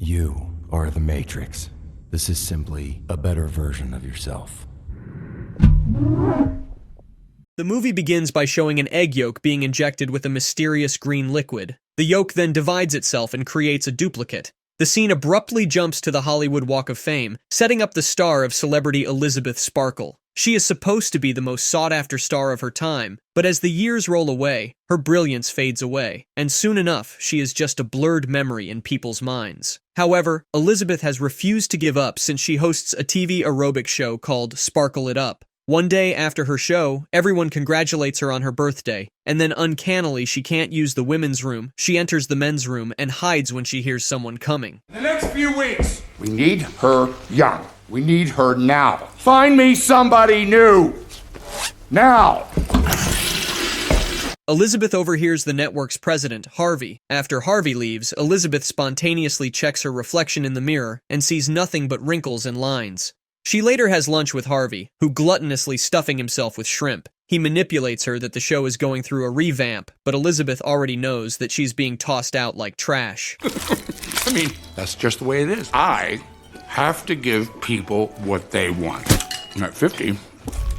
You are the Matrix. This is simply a better version of yourself. The movie begins by showing an egg yolk being injected with a mysterious green liquid. The yolk then divides itself and creates a duplicate. The scene abruptly jumps to the Hollywood Walk of Fame, setting up the star of celebrity Elizabeth Sparkle. She is supposed to be the most sought-after star of her time, but as the years roll away, her brilliance fades away, and soon enough, she is just a blurred memory in people's minds. However, Elizabeth has refused to give up since she hosts a TV aerobic show called Sparkle It Up. One day after her show, everyone congratulates her on her birthday, and then uncannily she can't use the women's room. She enters the men's room and hides when she hears someone coming. The next few weeks, we need her young. We need her now. Find me somebody new. Now. Elizabeth overhears the network's president, Harvey. After Harvey leaves, Elizabeth spontaneously checks her reflection in the mirror and sees nothing but wrinkles and lines. She later has lunch with Harvey, who gluttonously stuffing himself with shrimp. He manipulates her that the show is going through a revamp, but Elizabeth already knows that she's being tossed out like trash. I mean, that's just the way it is. I have to give people what they want. And at 50,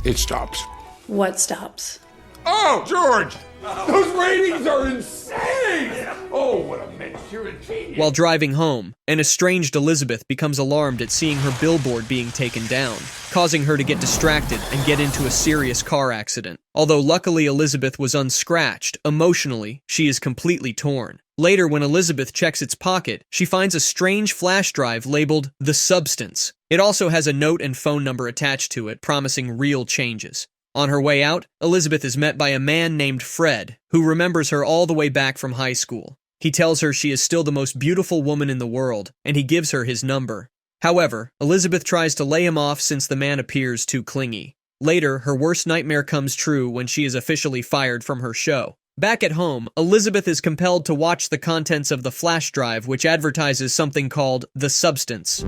it stops. What stops? Oh, George! Those ratings are insane! Oh, what a mess. You're a genius. While driving home, an estranged Elizabeth becomes alarmed at seeing her billboard being taken down, causing her to get distracted and get into a serious car accident. Although luckily Elizabeth was unscratched, emotionally, she is completely torn. Later, when Elizabeth checks its pocket, she finds a strange flash drive labeled The Substance. It also has a note and phone number attached to it, promising real changes. On her way out, Elizabeth is met by a man named Fred, who remembers her all the way back from high school. He tells her she is still the most beautiful woman in the world, and he gives her his number. However, Elizabeth tries to lay him off since the man appears too clingy. Later, her worst nightmare comes true when she is officially fired from her show. Back at home, Elizabeth is compelled to watch the contents of the flash drive, which advertises something called The Substance.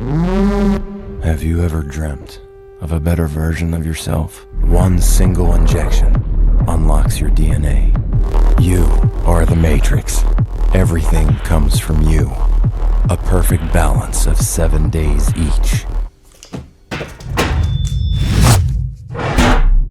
Have you ever dreamt of a better version of yourself? One single injection unlocks your DNA. You are the Matrix. Everything comes from you. A perfect balance of 7 days each.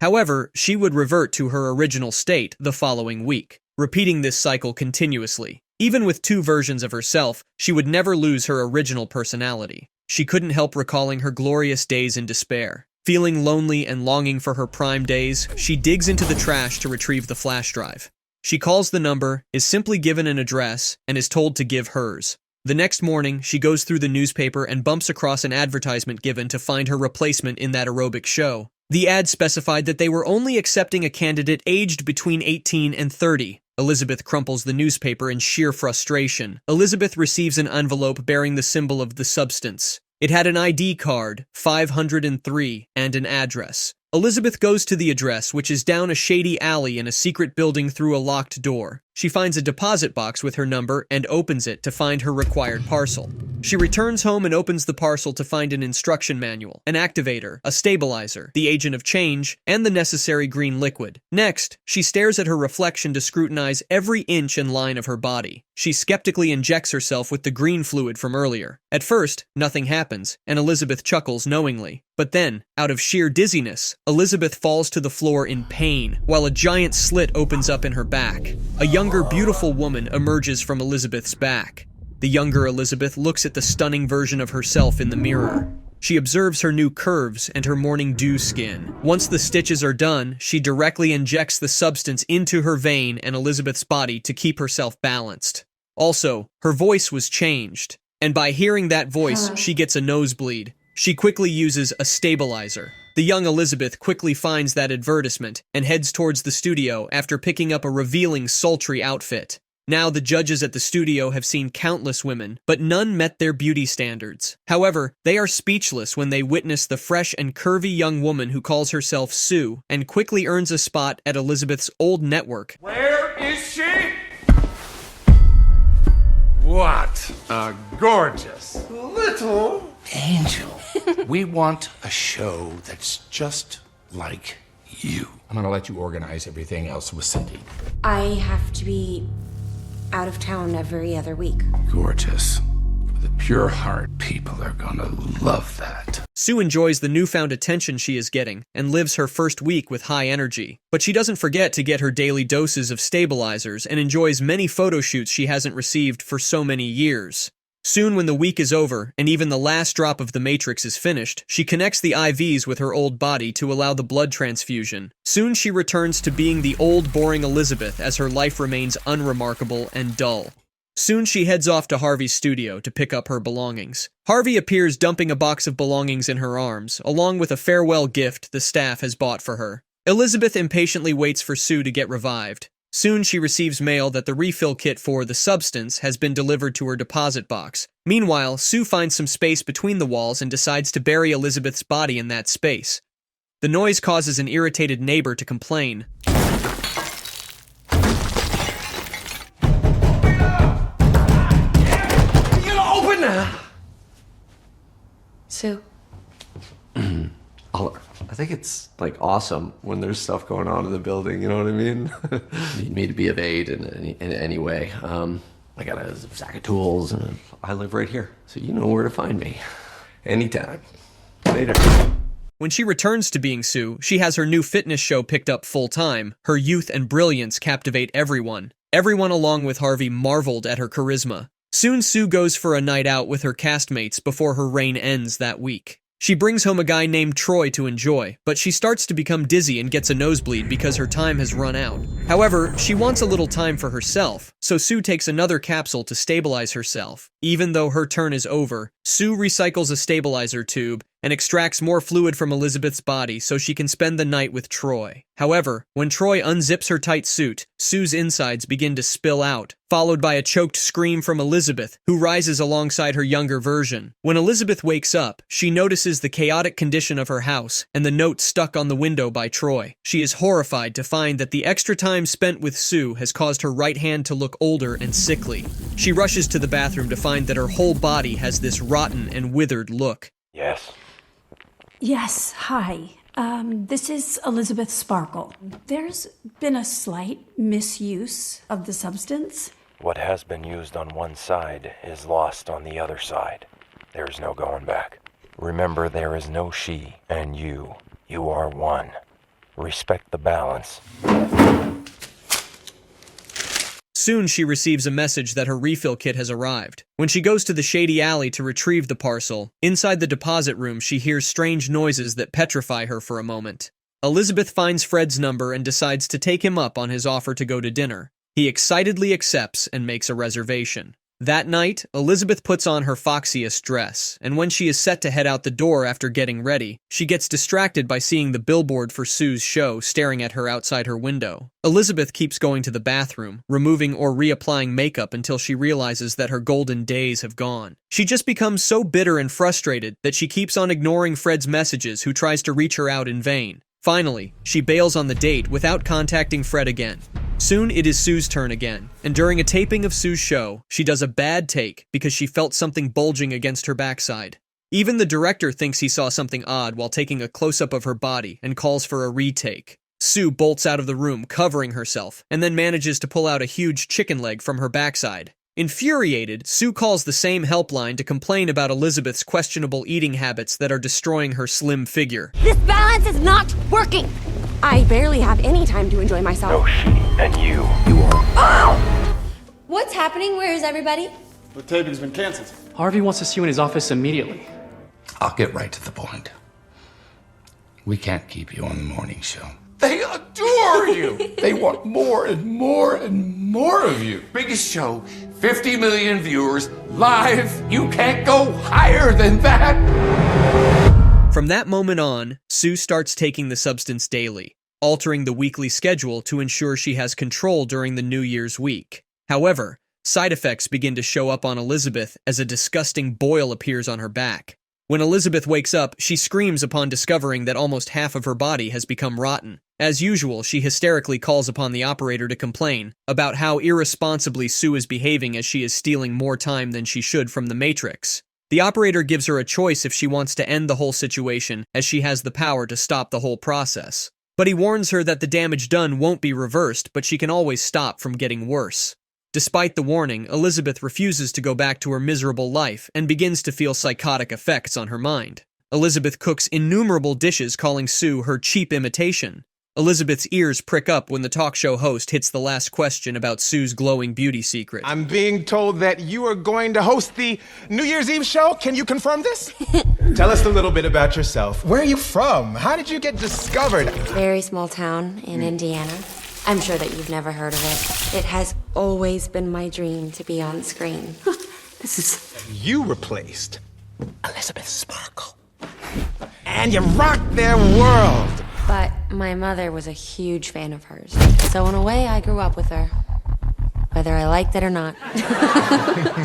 However, she would revert to her original state the following week, repeating this cycle continuously. Even with two versions of herself, she would never lose her original personality. She couldn't help recalling her glorious days in despair. Feeling lonely and longing for her prime days, she digs into the trash to retrieve the flash drive. She calls the number, is simply given an address, and is told to give hers. The next morning, she goes through the newspaper and bumps across an advertisement given to find her replacement in that aerobic show. The ad specified that they were only accepting a candidate aged between 18 and 30. Elizabeth crumples the newspaper in sheer frustration. Elizabeth receives an envelope bearing the symbol of The Substance. It had an ID card, 503, and an address. Elizabeth goes to the address, which is down a shady alley in a secret building through a locked door. She finds a deposit box with her number and opens it to find her required parcel. She returns home and opens the parcel to find an instruction manual, an activator, a stabilizer, the agent of change, and the necessary green liquid. Next, she stares at her reflection to scrutinize every inch and line of her body. She skeptically injects herself with the green fluid from earlier. At first, nothing happens, and Elizabeth chuckles knowingly. But then, out of sheer dizziness, Elizabeth falls to the floor in pain, while a giant slit opens up in her back. A younger, beautiful woman emerges from Elizabeth's back. The younger Elizabeth looks at the stunning version of herself in the mirror. She observes her new curves and her morning dew skin. Once the stitches are done, she directly injects the substance into her vein and Elizabeth's body to keep herself balanced. Also, her voice was changed, and by hearing that voice, she gets a nosebleed. She quickly uses a stabilizer. The young Elizabeth quickly finds that advertisement and heads towards the studio after picking up a revealing, sultry outfit. Now the judges at the studio have seen countless women, but none met their beauty standards. However, they are speechless when they witness the fresh and curvy young woman who calls herself Sue and quickly earns a spot at Elizabeth's old network. Where is she? What a gorgeous little angel. We want a show that's just like you. I'm gonna let you organize everything else with Cindy. I have to be out of town every other week. Gorgeous. The pure heart people are gonna love that. Sue enjoys the newfound attention she is getting and lives her first week with high energy. But she doesn't forget to get her daily doses of stabilizers and enjoys many photo shoots she hasn't received for so many years. Soon, when the week is over and even the last drop of the Matrix is finished, she connects the IVs with her old body to allow the blood transfusion. Soon she returns to being the old, boring Elizabeth as her life remains unremarkable and dull. Soon she heads off to Harvey's studio to pick up her belongings. Harvey appears dumping a box of belongings in her arms, along with a farewell gift the staff has bought for her. Elizabeth impatiently waits for Sue to get revived. Soon she receives mail that the refill kit for the substance has been delivered to her deposit box. Meanwhile, Sue finds some space between the walls and decides to bury Elizabeth's body in that space. The noise causes an irritated neighbor to complain. You gotta open that! Sue. Oliver, I think it's like awesome when there's stuff going on in the building, you know what I mean? Need me to be of aid in any way. I got a sack of tools and I live right here, so you know where to find me. Anytime. Later. When she returns to being Sue, she has her new fitness show picked up full-time. Her youth and brilliance captivate everyone. Everyone along with Harvey marveled at her charisma. Soon Sue goes for a night out with her castmates before her reign ends that week. She brings home a guy named Troy to enjoy, but she starts to become dizzy and gets a nosebleed because her time has run out. However, she wants a little time for herself, so Sue takes another capsule to stabilize herself. Even though her turn is over, Sue recycles a stabilizer tube and extracts more fluid from Elizabeth's body so she can spend the night with Troy. However, when Troy unzips her tight suit, Sue's insides begin to spill out, followed by a choked scream from Elizabeth, who rises alongside her younger version. When Elizabeth wakes up, she notices the chaotic condition of her house and the note stuck on the window by Troy. She is horrified to find that the extra time spent with Sue has caused her right hand to look older and sickly. She rushes to the bathroom to find that her whole body has this rotten and withered look. Yes. Yes, hi. This is Elizabeth Sparkle. There's been a slight misuse of the substance. What has been used on one side is lost on the other side. There is no going back. Remember, there is no she and you. You are one. Respect the balance. Soon she receives a message that her refill kit has arrived. When she goes to the shady alley to retrieve the parcel, inside the deposit room she hears strange noises that petrify her for a moment. Elizabeth finds Fred's number and decides to take him up on his offer to go to dinner. He excitedly accepts and makes a reservation. That night, Elizabeth puts on her foxiest dress, and when she is set to head out the door after getting ready, she gets distracted by seeing the billboard for Sue's show staring at her outside her window. Elizabeth keeps going to the bathroom, removing or reapplying makeup until she realizes that her golden days have gone. She just becomes so bitter and frustrated that she keeps on ignoring Fred's messages, who tries to reach her out in vain. Finally, she bails on the date without contacting Fred again. Soon it is Sue's turn again, and during a taping of Sue's show, she does a bad take because she felt something bulging against her backside. Even the director thinks he saw something odd while taking a close-up of her body and calls for a retake. Sue bolts out of the room, covering herself, and then manages to pull out a huge chicken leg from her backside. Infuriated, Sue calls the same helpline to complain about Elizabeth's questionable eating habits that are destroying her slim figure. This balance is not working! I barely have any time to enjoy myself. No she and you. You are. Oh! What's happening? Where is everybody? The taping's been canceled. Harvey wants to see you in his office immediately. I'll get right to the point. We can't keep you on the morning show. They adore you! They want more and more and more of you. Biggest show, 50 million viewers, live. You can't go higher than that. From that moment on, Sue starts taking the substance daily, altering the weekly schedule to ensure she has control during the New Year's week. However, side effects begin to show up on Elizabeth as a disgusting boil appears on her back. When Elizabeth wakes up, she screams upon discovering that almost half of her body has become rotten. As usual, she hysterically calls upon the operator to complain about how irresponsibly Sue is behaving as she is stealing more time than she should from the Matrix. The operator gives her a choice if she wants to end the whole situation, as she has the power to stop the whole process. But he warns her that the damage done won't be reversed, but she can always stop from getting worse. Despite the warning, Elizabeth refuses to go back to her miserable life and begins to feel psychotic effects on her mind. Elizabeth cooks innumerable dishes, calling Sue her cheap imitation. Elizabeth's ears prick up when the talk show host hits the last question about Sue's glowing beauty secret. I'm being told that you are going to host the New Year's Eve show. Can you confirm this? Tell us a little bit about yourself. Where are you from? How did you get discovered? Very small town in Indiana. I'm sure that you've never heard of it. It has always been my dream to be on screen. You replaced Elizabeth Sparkle. And you rocked their world. But my mother was a huge fan of hers. So in a way, I grew up with her. Whether I liked it or not.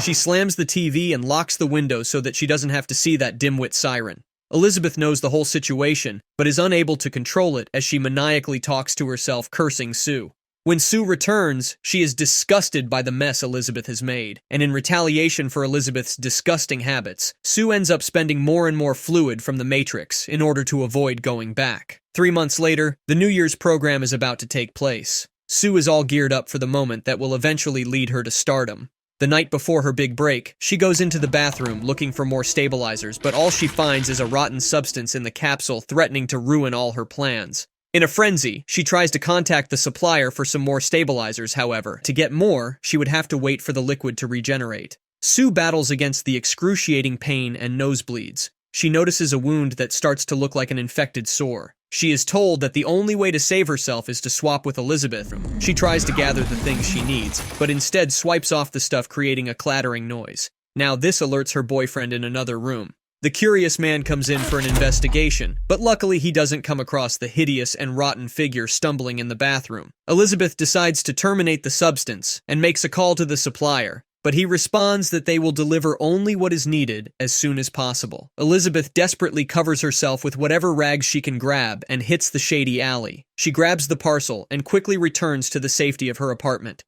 She slams the TV and locks the window so that she doesn't have to see that dimwit siren. Elizabeth knows the whole situation, but is unable to control it as she maniacally talks to herself, cursing Sue. When Sue returns, she is disgusted by the mess Elizabeth has made, and in retaliation for Elizabeth's disgusting habits, Sue ends up spending more and more fluid from the Matrix in order to avoid going back. 3 months later, the New Year's program is about to take place. Sue is all geared up for the moment that will eventually lead her to stardom. The night before her big break, she goes into the bathroom looking for more stabilizers, but all she finds is a rotten substance in the capsule threatening to ruin all her plans. In a frenzy, she tries to contact the supplier for some more stabilizers, however. To get more, she would have to wait for the liquid to regenerate. Sue battles against the excruciating pain and nosebleeds. She notices a wound that starts to look like an infected sore. She is told that the only way to save herself is to swap with Elizabeth. She tries to gather the things she needs, but instead swipes off the stuff, creating a clattering noise. Now this alerts her boyfriend in another room. The curious man comes in for an investigation, but luckily he doesn't come across the hideous and rotten figure stumbling in the bathroom. Elizabeth decides to terminate the substance and makes a call to the supplier, but he responds that they will deliver only what is needed as soon as possible. Elizabeth desperately covers herself with whatever rags she can grab and hits the shady alley. She grabs the parcel and quickly returns to the safety of her apartment.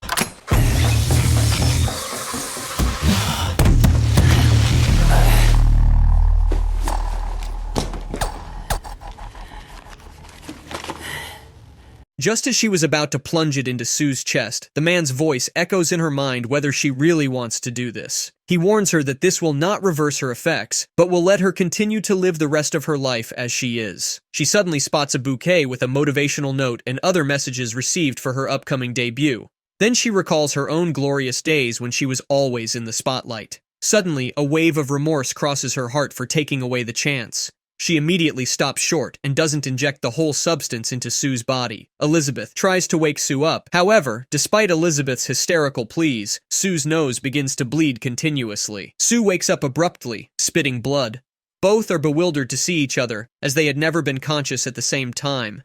Just as she was about to plunge it into Sue's chest, the man's voice echoes in her mind whether she really wants to do this. He warns her that this will not reverse her effects, but will let her continue to live the rest of her life as she is. She suddenly spots a bouquet with a motivational note and other messages received for her upcoming debut. Then she recalls her own glorious days when she was always in the spotlight. Suddenly, a wave of remorse crosses her heart for taking away the chance. She immediately stops short and doesn't inject the whole substance into Sue's body. Elizabeth tries to wake Sue up. However, despite Elizabeth's hysterical pleas, Sue's nose begins to bleed continuously. Sue wakes up abruptly, spitting blood. Both are bewildered to see each other, as they had never been conscious at the same time.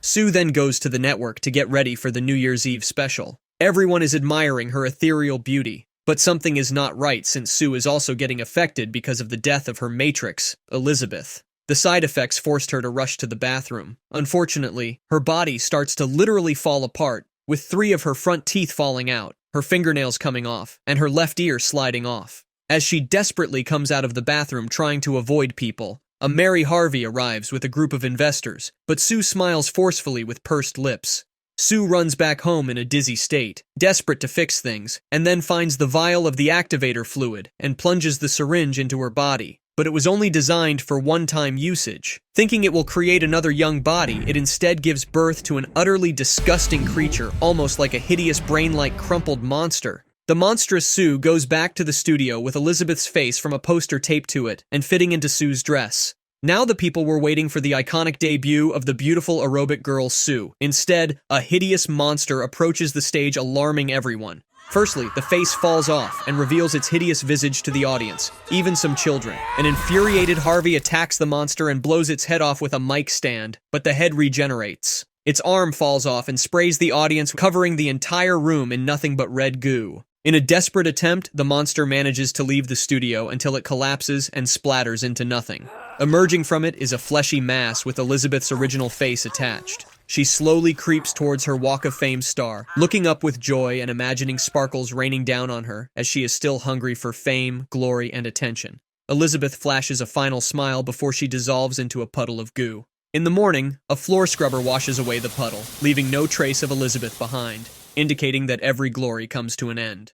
Sue then goes to the network to get ready for the New Year's Eve special. Everyone is admiring her ethereal beauty, but something is not right since Sue is also getting affected because of the death of her matrix, Elizabeth. The side effects forced her to rush to the bathroom. Unfortunately, her body starts to literally fall apart, with 3 of her front teeth falling out, her fingernails coming off, and her left ear sliding off. As she desperately comes out of the bathroom trying to avoid people, a Mary Harvey arrives with a group of investors, but Sue smiles forcefully with pursed lips. Sue runs back home in a dizzy state, desperate to fix things, and then finds the vial of the activator fluid and plunges the syringe into her body. But it was only designed for one-time usage. Thinking it will create another young body, it instead gives birth to an utterly disgusting creature, almost like a hideous brain-like crumpled monster. The monstrous Sue goes back to the studio with Elizabeth's face from a poster taped to it and fitting into Sue's dress. Now the people were waiting for the iconic debut of the beautiful aerobic girl Sue. Instead, a hideous monster approaches the stage, alarming everyone. Firstly, the face falls off and reveals its hideous visage to the audience, even some children. An infuriated Harvey attacks the monster and blows its head off with a mic stand, but the head regenerates. Its arm falls off and sprays the audience, covering the entire room in nothing but red goo. In a desperate attempt, the monster manages to leave the studio until it collapses and splatters into nothing. Emerging from it is a fleshy mass with Elizabeth's original face attached. She slowly creeps towards her Walk of Fame star, looking up with joy and imagining sparkles raining down on her as she is still hungry for fame, glory, and attention. Elizabeth flashes a final smile before she dissolves into a puddle of goo. In the morning, a floor scrubber washes away the puddle, leaving no trace of Elizabeth behind, indicating that every glory comes to an end.